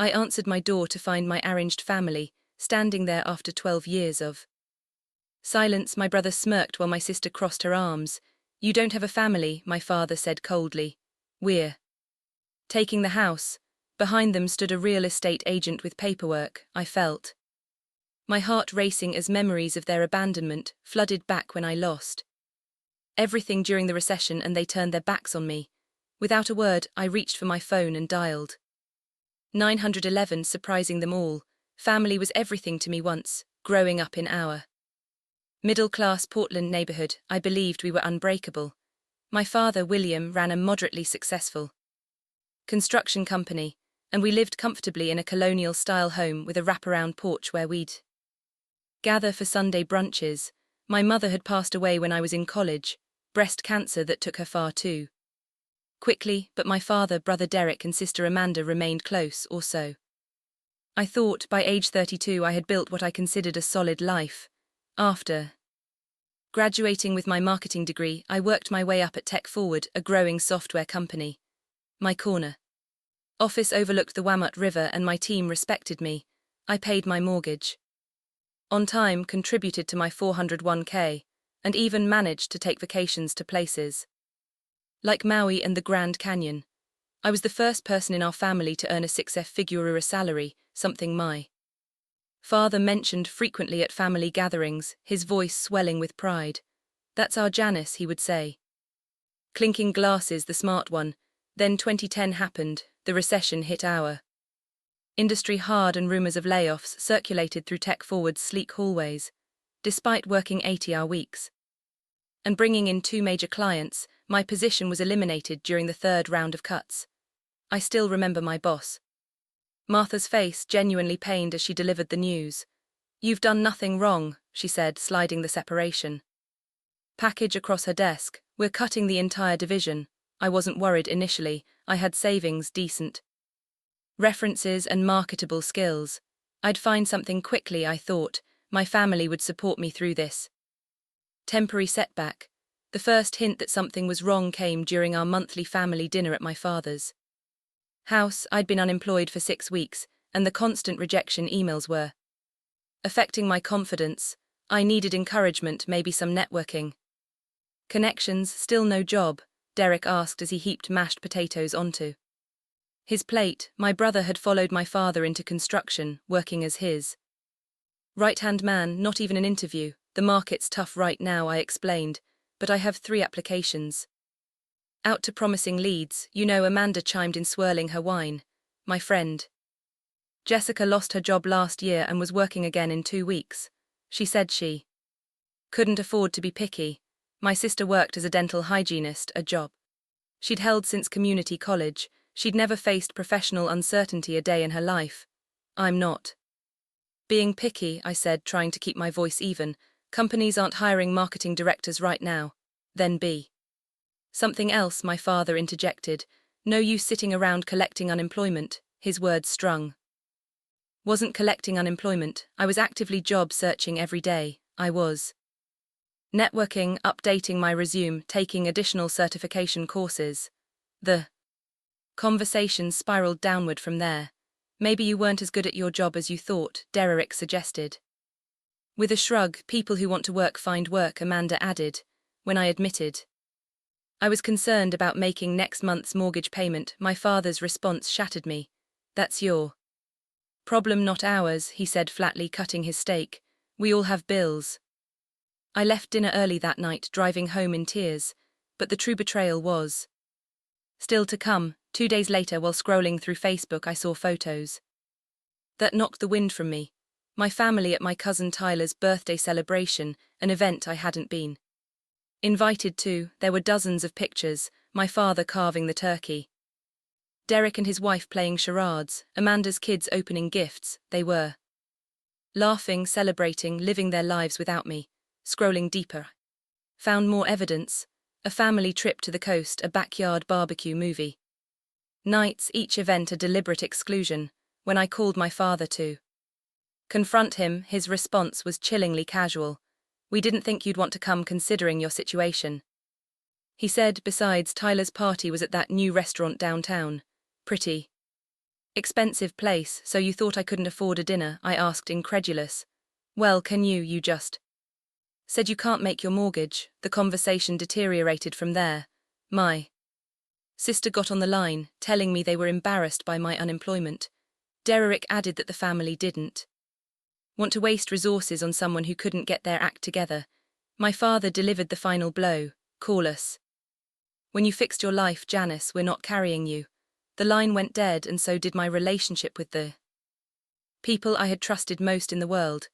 I answered my door to find my arranged family, standing there after 12 years of silence. My brother smirked while my sister crossed her arms. "You don't have a family," my father said coldly. "We're taking the house." Behind them stood a real estate agent with paperwork, I felt. My heart racing as memories of their abandonment flooded back when I lost everything during the recession and they turned their backs on me. Without a word, I reached for my phone and dialed 911, surprising them all. Family was everything to me once, growing up in our middle-class Portland neighborhood. I believed we were unbreakable. My father, William, ran a moderately successful construction company, and we lived comfortably in a colonial-style home with a wraparound porch where we'd gather for Sunday brunches. My mother had passed away when I was in college, breast cancer that took her far too quickly, but my father, brother Derek and sister Amanda remained close, or so I thought. By age 32 I had built what I considered a solid life. After graduating with my marketing degree, I worked my way up at Tech Forward, a growing software company. My corner office overlooked the Willamette River and my team respected me. I paid my mortgage on time, contributed to my 401k, and even managed to take vacations to places like Maui and the Grand Canyon. I was the first person in our family to earn a six-figure salary, something my father mentioned frequently at family gatherings, his voice swelling with pride. "That's our Janice," he would say. Clinking glasses, the smart one. Then 2010 happened, the recession hit our industry hard and rumors of layoffs circulated through Tech Forward's sleek hallways. Despite working 80-hour weeks and bringing in 2 major clients, my position was eliminated during the 3rd round of cuts. I still remember my boss Martha's face, genuinely pained as she delivered the news. "You've done nothing wrong," she said, sliding the separation package across her desk. "We're cutting the entire division." I wasn't worried initially. I had savings, decent references and marketable skills. I'd find something quickly, I thought. My family would support me through this temporary setback. The first hint that something was wrong came during our monthly family dinner at my father's house. I'd been unemployed for 6 weeks, and the constant rejection emails were affecting my confidence. I needed encouragement, maybe some networking connections. "Still no job?" Derek asked as he heaped mashed potatoes onto his plate. My brother had followed my father into construction, working as his right-hand man. "Not even an interview." "The market's tough right now," I explained, "but I have 3 applications out to promising leads." "You know," Amanda chimed in, swirling her wine, "my friend Jessica lost her job last year and was working again in 2 weeks. She said she couldn't afford to be picky." My sister worked as a dental hygienist, a job she'd held since community college. She'd never faced professional uncertainty a day in her life. "I'm not being picky," I said, trying to keep my voice even. "Companies aren't hiring marketing directors right now." "Then be something else," my father interjected. "No use sitting around collecting unemployment." His words strung. Wasn't collecting unemployment. I was actively job searching every day. I was networking, updating my resume, taking additional certification courses. The conversation spiraled downward from there. "Maybe you weren't as good at your job as you thought," Derek suggested. With a shrug, "People who want to work find work," Amanda added. When I admitted I was concerned about making next month's mortgage payment, my father's response shattered me. "That's your problem, not ours," he said flatly, cutting his steak. "We all have bills." I left dinner early that night, driving home in tears, but the true betrayal was still to come. 2 days later, while scrolling through Facebook, I saw photos that knocked the wind from me. My family at my cousin Tyler's birthday celebration, an event I hadn't been invited to. There were dozens of pictures, my father carving the turkey, Derek and his wife playing charades, Amanda's kids opening gifts. They were laughing, celebrating, living their lives without me. Scrolling deeper, found more evidence: a family trip to the coast, a backyard barbecue, movie nights, each event a deliberate exclusion. When I called my father to confront him, his response was chillingly casual. "We didn't think you'd want to come considering your situation," he said. "Besides, Tyler's party was at that new restaurant downtown. Pretty Expensive place, so you thought I couldn't afford a dinner, I asked, incredulous. Well, can you just. Said you can't make your mortgage. The conversation deteriorated from there. My sister got on the line, telling me they were embarrassed by my unemployment. Derrick added that the family didn't want to waste resources on someone who couldn't get their act together. My father delivered the final blow. Call us. When you fixed your life, Janice, we're not carrying you. The line went dead, and so did my relationship with the people I had trusted most in the world.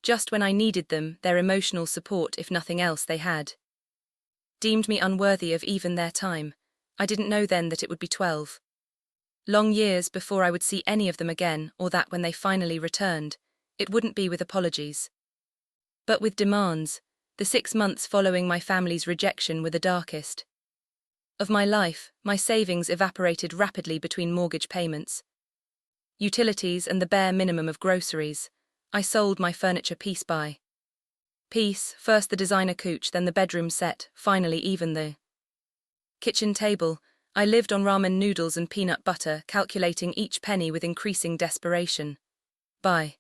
Just when I needed them, their emotional support, if nothing else, they had deemed me unworthy of even their time. I didn't know then that it would be 12 long years before I would see any of them again, or that when they finally returned, it wouldn't be with apologies, but with demands. The 6 months following my family's rejection were the darkest of my life. My savings evaporated rapidly between mortgage payments, utilities, and the bare minimum of groceries. I sold my furniture piece by piece, first the designer couch, then the bedroom set, finally even the kitchen table. I lived on ramen noodles and peanut butter, calculating each penny with increasing desperation. By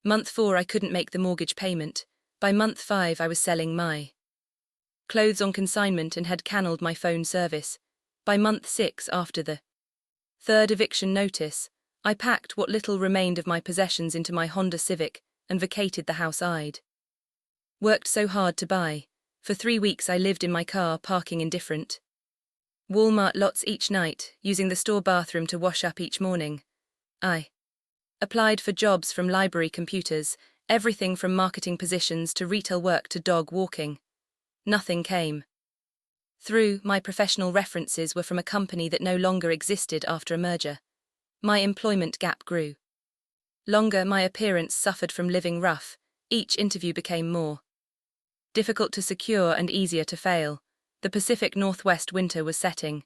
month 4, I couldn't make the mortgage payment. By month 5, I was selling my clothes on consignment and had cannelled my phone service. By month 6, after the 3rd eviction notice, I packed what little remained of my possessions into my Honda Civic and vacated the house I'd worked so hard to buy. For 3 weeks I lived in my car, parking in different Walmart lots each night, using the store bathroom to wash up each morning. I applied for jobs from library computers, everything from marketing positions to retail work to dog walking. Nothing came through. My professional references were from a company that no longer existed after a merger. My employment gap grew longer. My appearance suffered from living rough. Each interview became more difficult to secure and easier to fail. The Pacific Northwest winter was setting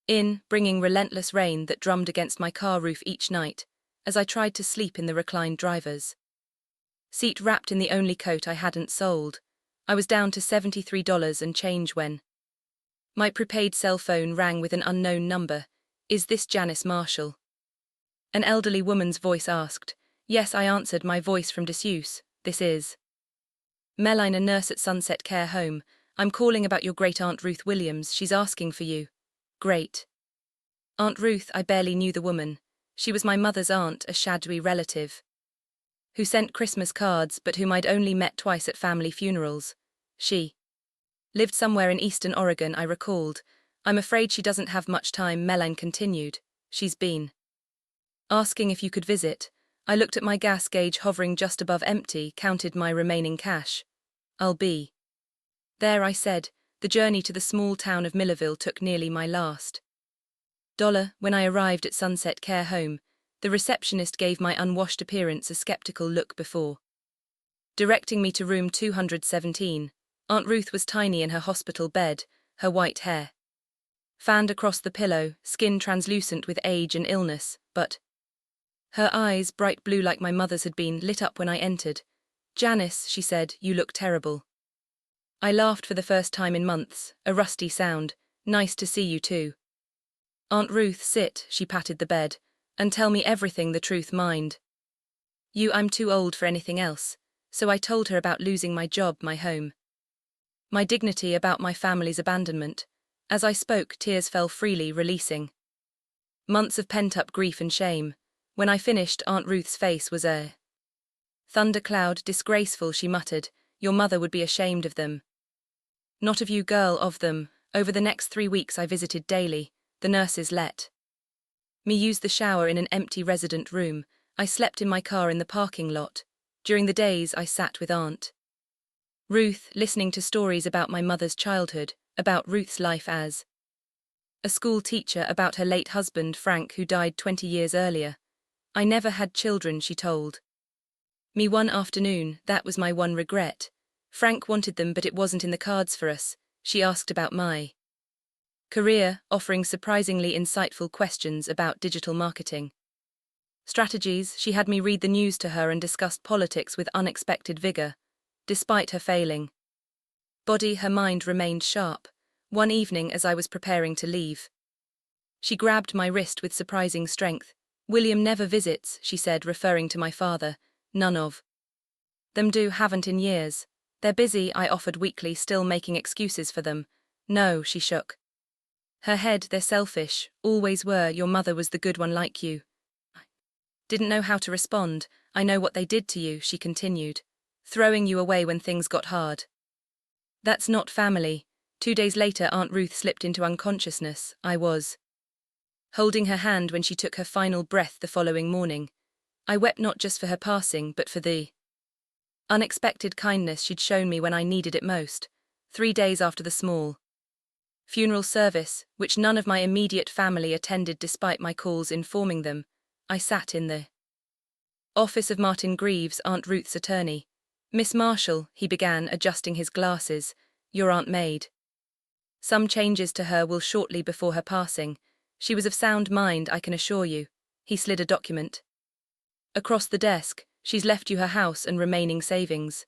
in, bringing relentless rain that drummed against my car roof each night as I tried to sleep in the reclined driver's seat, wrapped in the only coat I hadn't sold. I was down to $73 and change when my prepaid cell phone rang with an unknown number. Is this Janice Marshall? An elderly woman's voice asked. Yes, I answered, my voice from disuse. This is Meline, a nurse at Sunset Care Home. I'm calling about your great-aunt Ruth Williams. She's asking for you. Great Aunt Ruth? I barely knew the woman. She was my mother's aunt, a shadowy relative who sent Christmas cards but whom I'd only met twice at family funerals. She lived somewhere in eastern Oregon, I recalled. I'm afraid she doesn't have much time, Meline continued. She's been asking if you could visit. I looked at my gas gauge hovering just above empty, counted my remaining cash. I'll be there, I said. The journey to the small town of Millerville took nearly my last dollar. When I arrived at Sunset Care Home, the receptionist gave my unwashed appearance a skeptical look before directing me to room 217. Aunt Ruth was tiny in her hospital bed, her white hair fanned across the pillow, skin translucent with age and illness, but her eyes, bright blue like my mother's had been, lit up when I entered. Janice, she said, you look terrible. I laughed for the first time in months, a rusty sound. Nice to see you too. Aunt Ruth, sit, she patted the bed, and tell me everything, the truth, mind you. I'm too old for anything else. So I told her about losing my job, my home, my dignity, about my family's abandonment. As I spoke, tears fell freely, releasing months of pent-up grief and shame. When I finished, Aunt Ruth's face was a thundercloud. Disgraceful, she muttered. Your mother would be ashamed of them. Not of you, girl, of them. Over the next 3 weeks I visited daily. The nurses let me use the shower in an empty resident room. I slept in my car in the parking lot. During the days I sat with Aunt Ruth, listening to stories about my mother's childhood, about Ruth's life as a school teacher, about her late husband, Frank, who died 20 years earlier. I never had children, she told me one afternoon. That was my one regret. Frank wanted them, but it wasn't in the cards for us. She asked about my career, offering surprisingly insightful questions about digital marketing strategies. She had me read the news to her and discussed politics with unexpected vigor. Despite her failing body, her mind remained sharp. One evening, as I was preparing to leave She grabbed my wrist with surprising strength. William never visits, she said, referring to my father. None of them haven't in years. They're busy, I offered weakly, still making excuses for them. No, she shook her head, they're selfish, always were, your mother was the good one like you. I didn't know how to respond. I know what they did to you, she continued. Throwing you away when things got hard. That's not family. 2 days later, Aunt Ruth slipped into unconsciousness. I was holding her hand when she took her final breath the following morning. I wept not just for her passing, but for the unexpected kindness she'd shown me when I needed it most. 3 days after the small funeral service, which none of my immediate family attended despite my calls informing them, I sat in the office of Martin Greaves, Aunt Ruth's attorney. Miss Marshall, he began, adjusting his glasses, your aunt made some changes to her will shortly before her passing. She was of sound mind, I can assure you. He slid a document across the desk. She's left you her house and remaining savings.